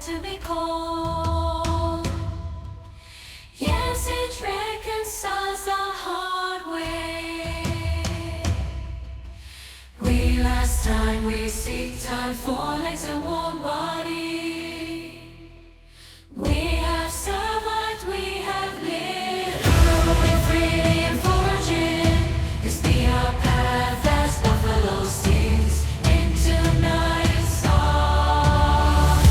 to be called. Yes, it reconciles the hard way. We last time we seek time for legs and warm body. We have survived, we have lived, growing freely and foraging. It's be our path as buffalo stings into night song.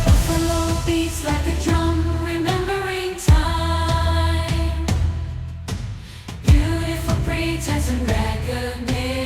Buffalo beats like a drum, remembering time. Beautiful pretense and recognition.